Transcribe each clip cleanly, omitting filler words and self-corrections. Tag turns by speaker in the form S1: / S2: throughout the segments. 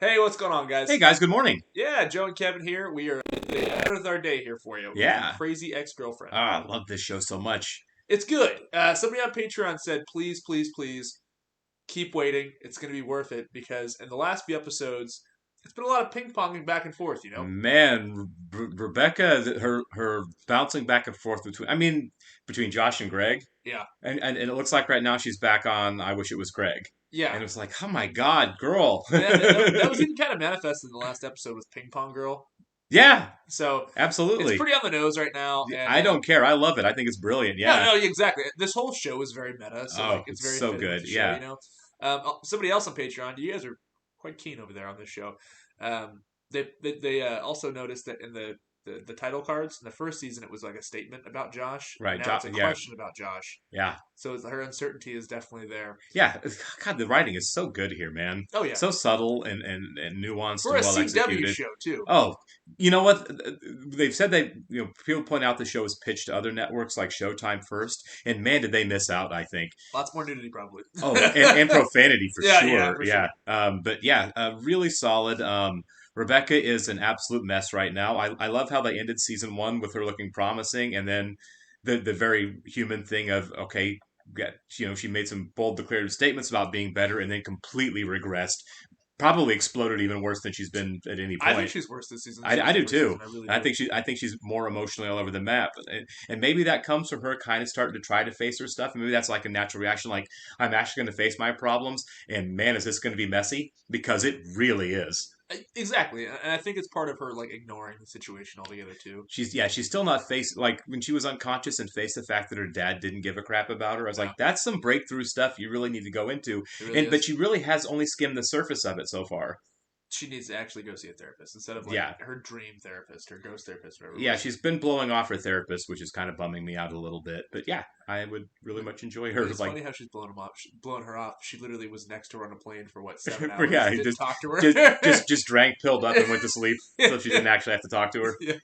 S1: Hey, what's going on, guys?
S2: Hey guys, good morning.
S1: Yeah, Joe and Kevin here. We are at the end of our day here for you.
S2: Yeah.
S1: Crazy Ex-Girlfriend.
S2: I love this show so much.
S1: It's good. Somebody on Patreon said, please, please, please keep waiting. It's going to be worth it because in the last few episodes, it's been a lot of ping-ponging back and forth, you know?
S2: Man, Rebecca, her bouncing back and forth between Josh and Greg,
S1: Yeah.
S2: and it looks like right now she's back on I Wish It Was Greg.
S1: Yeah.
S2: And it was like, oh my God, girl.
S1: That was even kind of manifested in the last episode with Ping Pong Girl.
S2: Yeah,
S1: So it's
S2: absolutely.
S1: pretty on the nose right now. And
S2: I don't care. I love it. I think it's brilliant. Yeah.
S1: no, exactly. This whole show is very meta, so
S2: Oh,
S1: it's
S2: it's
S1: very
S2: so
S1: fitting with
S2: good.
S1: the show,
S2: Yeah.
S1: you know. Somebody else on Patreon, you guys are quite keen over there on this show. They also noticed that in the title cards in the first season, it was like a statement about Josh.
S2: Right.
S1: Now it's a
S2: Yeah.
S1: question about Josh.
S2: Yeah.
S1: So her uncertainty is definitely there.
S2: Yeah. God, the writing is so good here, man.
S1: Oh yeah,
S2: So subtle and nuanced
S1: for
S2: and
S1: a
S2: well
S1: CW
S2: executed.
S1: show too.
S2: Oh, you know what? They've said people point out the show was pitched to other networks like Showtime first, and man, did they miss out, I think.
S1: Lots more nudity, probably.
S2: Oh, and profanity for
S1: Yeah,
S2: sure.
S1: yeah, for sure.
S2: But yeah, really solid. Rebecca is an absolute mess right now. I love how they ended season one with her looking promising, and then the very human thing of, okay, she made some bold declarative statements about being better, and then completely regressed. Probably exploded even worse than she's been at any point.
S1: I think she's worse this season.
S2: I do too.
S1: Season. I really do.
S2: I think she's more emotionally all over the map, and maybe that comes from her kind of starting to try to face her stuff. And maybe that's like a natural reaction, like I'm actually going to face my problems, and man, is this going to be messy because it really is.
S1: Exactly, and I think it's part of her like ignoring the situation altogether too.
S2: She's still not faced, like when she was unconscious and faced the fact that her dad didn't give a crap about her. I was
S1: Yeah.
S2: like, that's some breakthrough stuff you really need to go into, but she really has only skimmed the surface of it so far.
S1: She needs to actually go see a therapist instead of her dream therapist, her ghost therapist, whatever.
S2: Yeah, she's been blowing off her therapist, which is kind of bumming me out a little bit. But yeah, I would really much enjoy her.
S1: It's funny how she's blowing her off. She literally was next to her on a plane for what 7 hours.
S2: Yeah,
S1: didn't talk to her.
S2: just drank, pilled up, and went to sleep, so she didn't actually have to talk to her.
S1: Yeah.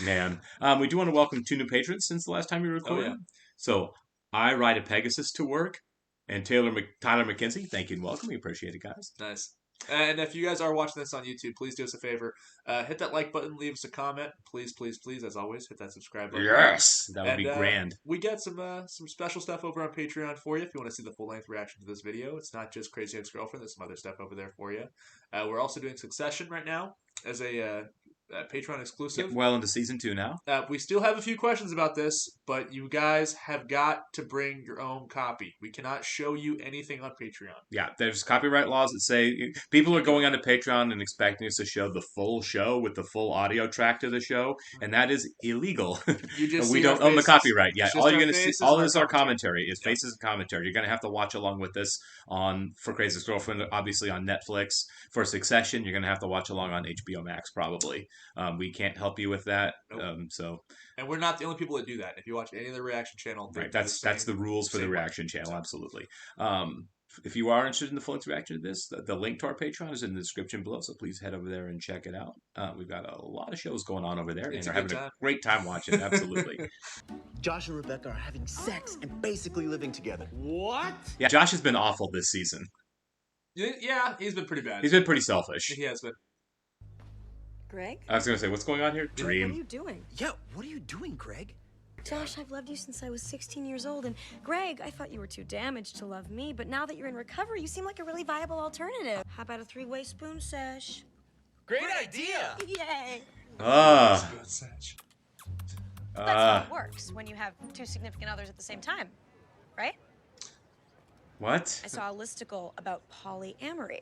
S2: Man, we do want to welcome 2 new patrons since the last time we recorded.
S1: Oh, yeah.
S2: So I ride a Pegasus to work, and Tyler McKenzie. Thank you and welcome. We appreciate it, guys.
S1: Nice. And if you guys are watching this on YouTube, please do us a favor. Hit that like button, leave us a comment. Please, please, please, as always, hit that subscribe button.
S2: Yes, that would be grand.
S1: We got some special stuff over on Patreon for you if you want to see the full-length reaction to this video. It's not just Crazy Ex-Girlfriend. There's some other stuff over there for you. We're also doing Succession right now as a Patreon exclusive.
S2: Well into season 2 now.
S1: We still have a few questions about this, but you guys have got to bring your own copy. We cannot show you anything on Patreon.
S2: Yeah, there's copyright laws that say people are going onto Patreon and expecting us to show the full show with the full audio track to the show, and that is illegal. We don't own the copyright. Yeah, all you're going to see, all is our commentary. Is faces and commentary. You're going to have to watch along with us for Crazy Ex-Girlfriend, obviously on Netflix. For Succession, you're going to have to watch along on HBO Max probably. We can't help you with that.
S1: Nope. And we're not the only people that do that. If you watch any other reaction channel,
S2: right, that's the rules for the reaction channel. Absolutely. If you are interested in the full reaction to this, the link to our Patreon is in the description below, so please head over there and check it out. We've got a lot of shows going on over there, and we're having a great time watching. Absolutely.
S3: Josh and Rebecca are having sex and basically living together.
S1: What?
S2: Yeah, Josh has been awful this season.
S1: Yeah, he's been pretty bad.
S2: He's been pretty selfish.
S1: He has been.
S4: Greg?
S2: I was going to say, what's going on here? Dream.
S4: What are you doing?
S3: Yeah, what are you doing, Greg?
S4: Josh, I've loved you since I was 16 years old, and Greg, I thought you were too damaged to love me, but now that you're in recovery, you seem like a really viable alternative. How about a 3-way spoon sesh?
S3: Great idea!
S4: Yay!
S5: That's how it works when you have 2 significant others at the same time, right?
S2: What?
S4: I saw a listicle about polyamory.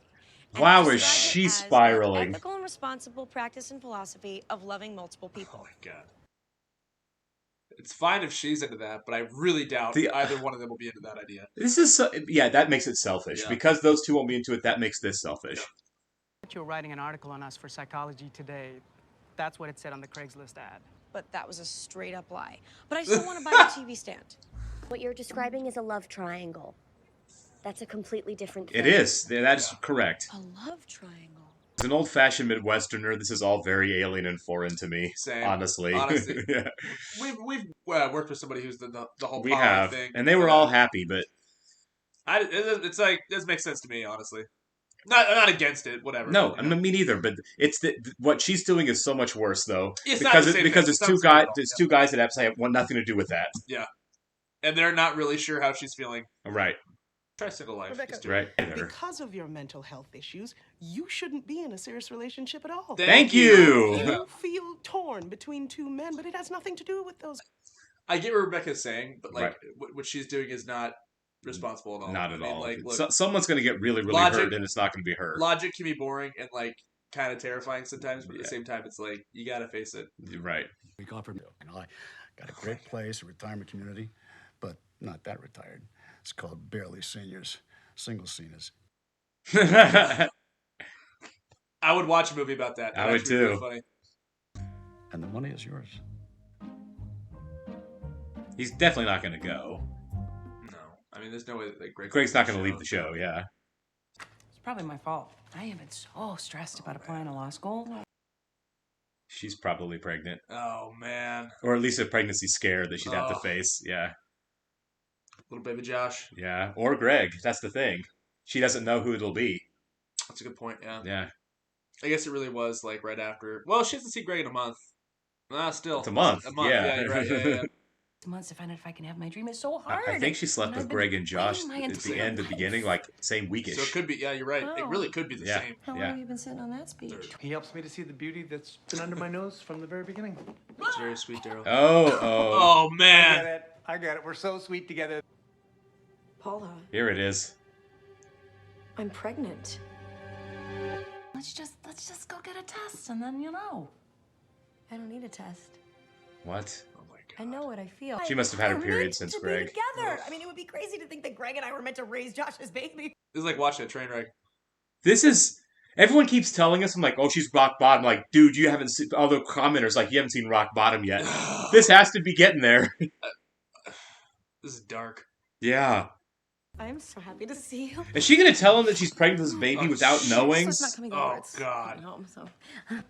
S2: Wow, is she spiraling?
S4: Ethical and responsible practice and philosophy of loving multiple people.
S1: Oh my god. It's fine if she's into that, but I really doubt either one of them will be into that idea.
S2: This is that makes it selfish. Because those two won't be into it, that makes this selfish.
S6: Yeah. You're writing an article on us for Psychology Today. That's what it said on the Craigslist ad.
S4: But that was a straight up lie. But I still want to buy a TV stand.
S7: What you're describing is a love triangle. That's a completely different thing.
S2: It is. That is correct.
S4: A love triangle.
S2: As an old-fashioned Midwesterner, this is all very alien and foreign to me.
S1: Same.
S2: Honestly.
S1: Yeah. We've worked with somebody who's the whole
S2: we
S1: poly
S2: have
S1: thing.
S2: and they were all happy, but
S1: it's like, this makes sense to me, honestly. Not against it, whatever.
S2: No, I mean, me neither. But it's what she's doing is so much worse, though,
S1: it's
S2: because
S1: not the
S2: because
S1: thing.
S2: there's two guys. There's two guys that absolutely want nothing to do with that.
S1: Yeah, and they're not really sure how she's feeling.
S2: Right.
S1: Try Single Life.
S8: Rebecca,
S2: right.
S8: Because of your mental health issues, you shouldn't be in a serious relationship at all.
S2: Thank you.
S8: You feel torn between two men, but it has nothing to do with those.
S1: I get what Rebecca's saying, but like what she's doing is not responsible at all.
S2: Not at all.
S1: Like, look,
S2: someone's going to get really, really hurt, and it's not going to be her.
S1: Logic can be boring and like kind of terrifying sometimes, but at the same time, it's like you got to face it.
S2: Right.
S9: We offered, you know, I got a great place, a retirement community, but not that retired. It's called Barely Seniors, Single Seniors.
S1: I would watch a movie about that.
S2: I would too.
S1: Really funny.
S9: And the money is yours.
S2: He's definitely not going to go.
S1: No, I mean, there's no way that
S2: Greg's not going to leave the show. Yeah.
S10: It's probably my fault. I have been so stressed about applying to law school.
S2: She's probably pregnant.
S1: Oh man.
S2: Or at least a pregnancy scare that she'd have to face. Yeah.
S1: Little baby Josh.
S2: Yeah. Or Greg. That's the thing. She doesn't know who it'll be.
S1: That's a good point. Yeah.
S2: Yeah.
S1: I guess it really was like right after. Well, she hasn't seen Greg in a month. Still.
S2: It's a month.
S1: A month.
S2: Yeah.
S1: You're right. Yeah.
S10: Months to find out if I can have my dream is so hard.
S2: I think she slept with Greg and Josh at the beginning, like same weekish.
S1: So it could be. Yeah, you're right. It really could be the same.
S4: How long have you been sitting on that speech?
S6: He helps me to see the beauty that's been under my nose from the very beginning.
S1: That's very sweet, Daryl.
S2: Oh
S1: man.
S6: I get it. We're so sweet together.
S4: Paula,
S2: Here it is.
S4: I'm pregnant.
S10: Let's just go get a test and then you know.
S4: I don't need a test.
S2: What?
S1: Oh my god.
S4: I know what I feel.
S2: She must have had her
S4: We're
S2: period
S4: meant
S2: since
S4: to
S2: Greg.
S4: Be together. I mean, it would be crazy to think that Greg and I were meant to raise Josh's baby.
S1: This is like watching a train wreck.
S2: This is. Everyone keeps telling us, I'm like, oh, she's rock bottom. Like, dude, you haven't seen. All the commenters, like, you haven't seen rock bottom yet. This has to be getting there.
S1: This is dark.
S2: Yeah.
S4: I'm so happy to see you.
S2: Is she going to tell him that she's pregnant with this baby without knowing?
S4: So it's not coming
S1: Oh,
S4: over.
S1: God.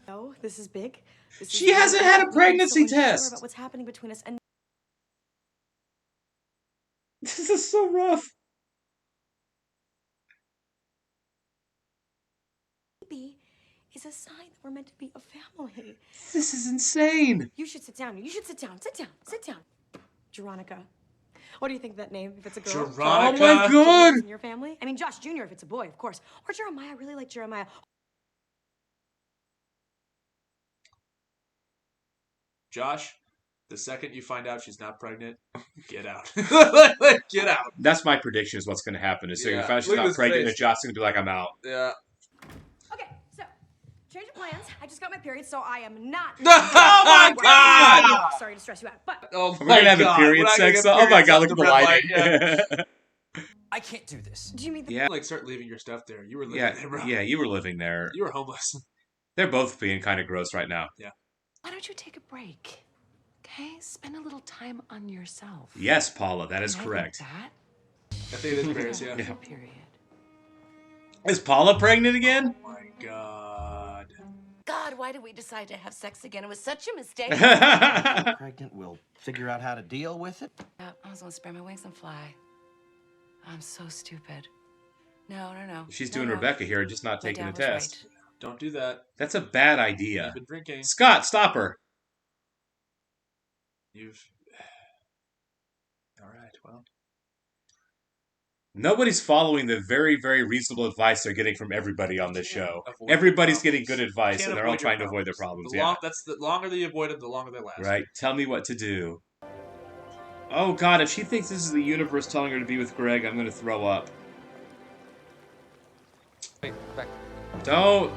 S4: No, this is big.
S2: She hasn't had a pregnancy test.
S4: About what's happening between us, and
S2: This is so rough.
S4: baby is a sign that we're meant to be a family.
S2: This is insane.
S4: You should sit down. You should sit down. Sit down. Sit down. Jeronica. What do you think of that name? If it's a girl,
S1: Jeronica.
S2: Oh my god.
S4: In your family? I mean, Josh Jr. If it's a boy, of course. Or Jeremiah. I really like Jeremiah.
S1: Josh, the second you find out she's not pregnant, get out. Get out.
S2: That's my prediction is what's going to happen. Is so you find out she's
S1: Look at
S2: not
S1: his
S2: pregnant
S1: face.
S2: and Josh's going to be like, I'm out.
S1: Yeah.
S4: Okay, so change of plans. I just got my period, so I am not.
S1: Oh my god!
S4: Sorry to stress you out, but
S1: Oh
S2: We're
S1: my
S2: going to have
S1: god.
S2: a period
S1: We're not gonna
S2: sex.
S1: get
S2: Oh my
S1: period
S2: god,
S1: sex
S2: look at the
S1: red light,
S2: lighting.
S1: yeah.
S3: I can't do this.
S4: do you mean the
S2: Yeah.
S1: Like, start leaving your stuff there. You were living
S2: Yeah,
S1: there, bro.
S2: yeah, you were living there.
S1: You were homeless.
S2: They're both being kind of gross right now.
S10: Why don't you take a break? Okay? Spend a little time on yourself.
S2: Yes, Paula, that is
S10: And I
S2: correct.
S10: think that
S1: I think it is Paris, yeah.
S10: your period.
S2: Is Paula pregnant again?
S1: Oh my god.
S10: God, why did we decide to have sex again? It was such a mistake.
S3: Pregnant, we'll figure out how to deal with it.
S10: I was gonna spread my wings and fly. I'm so stupid. No.
S2: She's
S10: No,
S2: doing
S10: no.
S2: Rebecca here, just not
S10: My
S2: taking the
S10: dad was
S2: test.
S10: right.
S1: Don't do that.
S2: That's a bad idea.
S1: You've been drinking.
S2: Scott, stop her.
S1: You've... Alright, well.
S2: Nobody's following the very, very reasonable advice they're getting from everybody on this show.
S1: Avoid
S2: Everybody's
S1: your
S2: getting good advice,
S1: Can't
S2: and they're all
S1: avoid your
S2: trying to avoid their problems.
S1: That's the longer they avoid it, the longer they last.
S2: Right? Tell me what to do. Oh god, if she thinks this is the universe telling her to be with Greg, I'm gonna throw up.
S6: Wait, back.
S2: Don't!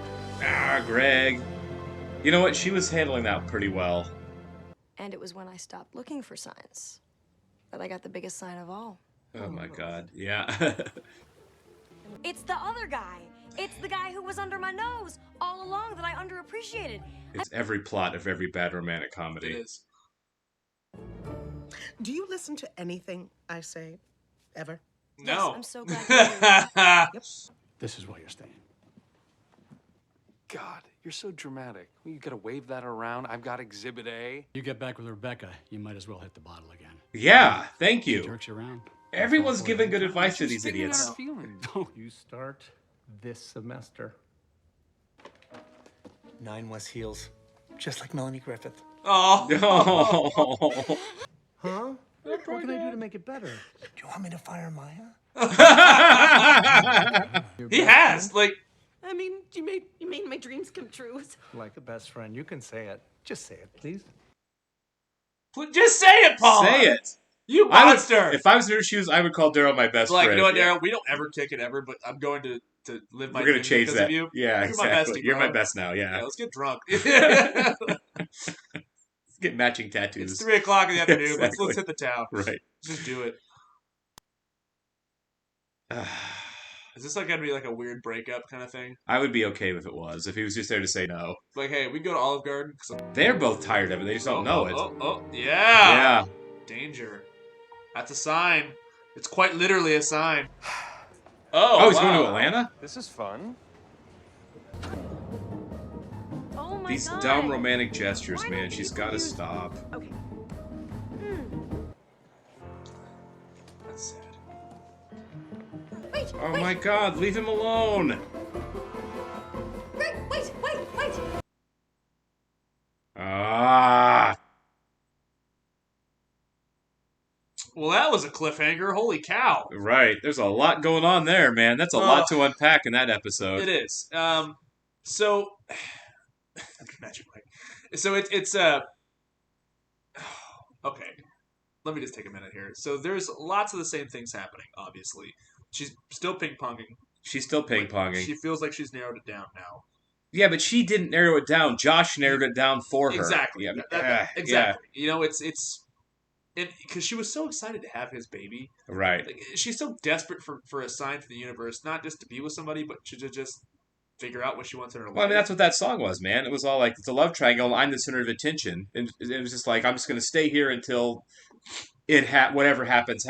S2: Greg. You know what? She was handling that pretty well.
S4: And it was when I stopped looking for signs that I got the biggest sign of all.
S2: Oh my god, yeah.
S4: It's the other guy. It's the guy who was under my nose all along that I underappreciated.
S2: It's every plot of every bad romantic
S1: It
S2: comedy.
S1: is.
S8: Do you listen to anything I say, ever?
S1: No.
S4: Yes, I'm so glad you do.
S9: This is why you're staying.
S6: God, you're so dramatic. You gotta wave that around. I've got Exhibit A.
S9: You get back with Rebecca, you might as well hit the bottle again.
S2: Yeah, thank
S9: She
S2: you.
S9: jerks you around.
S2: Everyone's giving good advice to these
S6: Speaking
S2: idiots.
S6: out her feelings.
S9: Don't you start
S11: this semester.
S3: 9 West Heels, just like Melanie Griffith.
S1: Oh.
S11: Huh? What can I do to make it better?
S3: Do you want me to fire Maya?
S1: He has, like...
S8: I mean, you made my dreams come true.
S11: Like a best friend, you can say it. Just say it, please.
S1: Just say it, Paul.
S2: Say it.
S1: You monster.
S2: If I was in her shoes, I would call Daryl my best friend.
S1: You know what, Daryl? We don't ever kick it ever, but I'm going to live my
S2: We're going to change that.
S1: Of you.
S2: Yeah,
S1: You're
S2: exactly.
S1: my bestie,
S2: You're
S1: bro.
S2: my best now, yeah.
S1: Let's get drunk.
S2: Let's get matching tattoos.
S1: It's 3 o'clock in the afternoon.
S2: Exactly.
S1: Let's hit the town.
S2: Right.
S1: Just do it. Is this like going to be like a weird breakup kind of thing?
S2: I would be okay if it was. If he was just there to say no.
S1: Like, hey, we go to Olive Garden.
S2: They're both tired of it. They just don't know it.
S1: Yeah.
S2: Yeah.
S1: Danger. That's a sign. It's quite literally a sign.
S2: Oh, he's going to Atlanta?
S11: This is fun.
S4: Oh my
S2: These
S4: God.
S2: dumb romantic gestures,
S4: Why
S2: man.
S4: don't
S2: She's
S4: you
S2: got to
S4: use-
S2: stop.
S4: Okay.
S1: That's sad.
S4: Wait,
S2: Oh
S4: wait.
S2: my God, leave him alone.
S4: Greg, wait.
S2: Ah.
S1: Well, that was a cliffhanger. Holy cow.
S2: Right. There's a lot going on there, man. That's a lot to unpack in that episode.
S1: It is. So Magic Mike. So it's okay. Let me just take a minute here. So there's lots of the same things happening, obviously. She's still ping-ponging.
S2: She's still ping-ponging.
S1: She feels like she's narrowed it down now.
S2: Yeah, but she didn't narrow it down. Josh narrowed it down for her.
S1: Exactly.
S2: Yeah,
S1: Exactly.
S2: Yeah.
S1: You know, it's because she was so excited to have his baby.
S2: Right.
S1: Like, she's so desperate for a sign from the universe, not just to be with somebody, but to just figure out what she wants in her life.
S2: Well, I mean, that's what that song was, man. It was all like, it's a love triangle, and I'm the center of attention. And it was just like, I'm just going to stay here until whatever happens.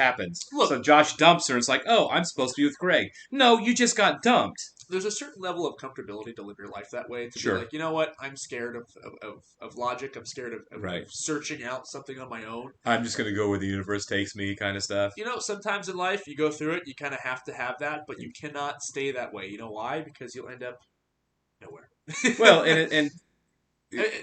S1: Look,
S2: so Josh dumps her, and it's like, oh, I'm supposed to be with Greg. No, you just got dumped.
S1: There's a certain level of comfortability to live your life that way. To
S2: Sure.
S1: be like, you know what? I'm scared of logic. I'm scared of
S2: Right.
S1: searching out something on my own.
S2: I'm just going to go where the universe takes me kind of stuff.
S1: You know, sometimes in life, you go through it, you kind of have to have that, but you cannot stay that way. You know why? Because you'll end up nowhere.
S2: Well, and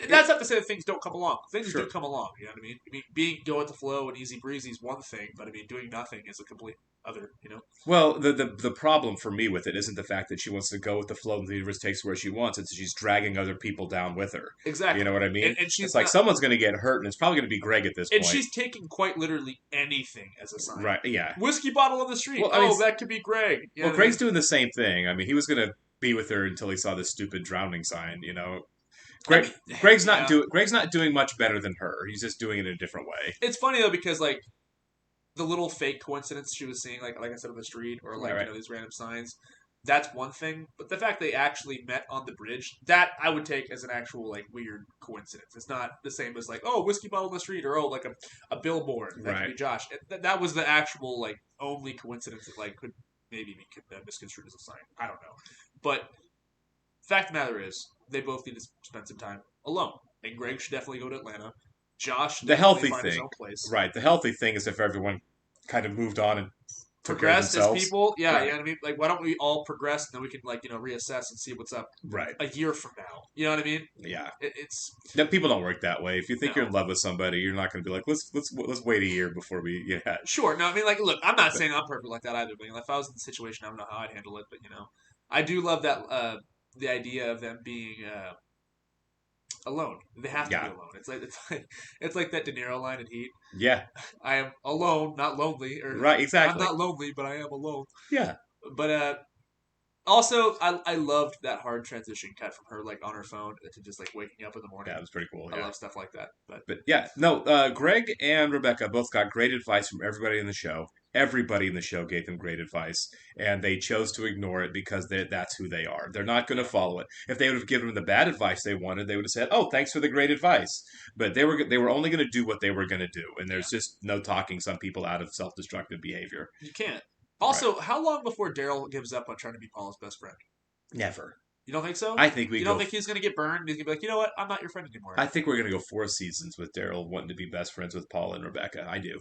S1: that's not to say that things don't come along. Things
S2: Sure.
S1: do come along. You know what I mean? Go with the flow and easy breezy is one thing, but I mean, doing nothing is a complete other. You know.
S2: Well, the problem for me with it isn't the fact that she wants to go with the flow and the universe takes her where she wants. It's that she's dragging other people down with her.
S1: Exactly.
S2: You know what I mean?
S1: And she's
S2: it's like someone's going to get hurt, and it's probably going to be Greg at this
S1: and
S2: point.
S1: she's taking quite literally anything as a sign.
S2: Right? Yeah.
S1: Whiskey bottle on the street.
S2: Well, I mean,
S1: that could be Greg. You know
S2: Well,
S1: what I
S2: Greg's
S1: mean?
S2: doing the same thing. I mean, he was going to be with her until he saw this stupid drowning sign. You know. Greg's not doing much better than her. He's just doing it in a different way.
S1: It's funny though because like the little fake coincidence she was seeing, like I said on the street, or like
S2: Right.
S1: you know these random signs. That's one thing, but the fact they actually met on the bridge, that I would take as an actual like weird coincidence. It's not the same as like whiskey bottle on the street, or like a billboard. That could be
S2: Right.
S1: Josh. That was the actual like only coincidence that like could maybe be misconstrued as a sign. I don't know, but fact of the matter is they both need to spend some time alone, and Greg should definitely go to Atlanta. Josh,
S2: The healthy
S1: find his
S2: thing,
S1: own place.
S2: right? The healthy thing is if everyone kind of moved on and took care of
S1: Progressed as
S2: themselves.
S1: people, yeah,
S2: Right.
S1: you know what I mean. Like, why don't we all progress and then we can like reassess and see what's up
S2: Right.
S1: a year from now? You know what I mean?
S2: Yeah.
S1: It's
S2: No, people don't work that way. If you think
S1: No.
S2: you're in love with somebody, you're not going to be like, let's wait a year before we
S1: sure. No, I mean, like, look, I'm not saying I'm perfect like that either. But you know, if I was in the situation, I don't know how I'd handle it. But you know, I do love that the idea of them being alone. They have to
S2: Yeah.
S1: be alone. It's like that De Niro line in Heat.
S2: Yeah.
S1: I am alone, not lonely. Or
S2: Right, exactly.
S1: I'm not lonely, but I am alone.
S2: Yeah.
S1: But also, I loved that hard transition cut from her like on her phone to just like waking up in the morning.
S2: Yeah, it was pretty cool.
S1: I
S2: Yeah.
S1: love stuff like that.
S2: But yeah, no, Greg and Rebecca both got great advice from everybody in the show. Everybody in the show gave them great advice, and they chose to ignore it because that's who they are. They're not going to follow it. If they would have given them the bad advice they wanted, they would have said, "Oh, thanks for the great advice." But they were only going to do what they were going to do, and there's just no talking some people out of self-destructive behavior.
S1: You can't. Also, how long before Daryl gives up on trying to be Paula's best friend?
S2: Never.
S1: You don't think so?
S2: I think
S1: You don't think he's going to get burned? He's going to be like, you know what? I'm not your friend anymore.
S2: I think we're going to go 4 seasons with Daryl wanting to be best friends with Paula and Rebecca. I do.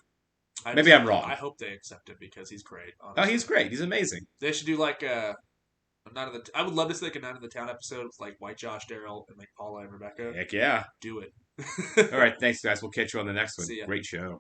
S1: I
S2: Maybe
S1: just-
S2: I'm wrong.
S1: I hope they accept him because he's great.
S2: Oh,
S1: Honestly.
S2: he's great. He's amazing.
S1: They should do like I would love to see like a Night of the Town episode with like White Josh, Daryl, and like Paula and Rebecca.
S2: Heck yeah.
S1: Do it.
S2: All right, thanks guys. We'll catch you on the next one.
S1: See ya.
S2: Great show.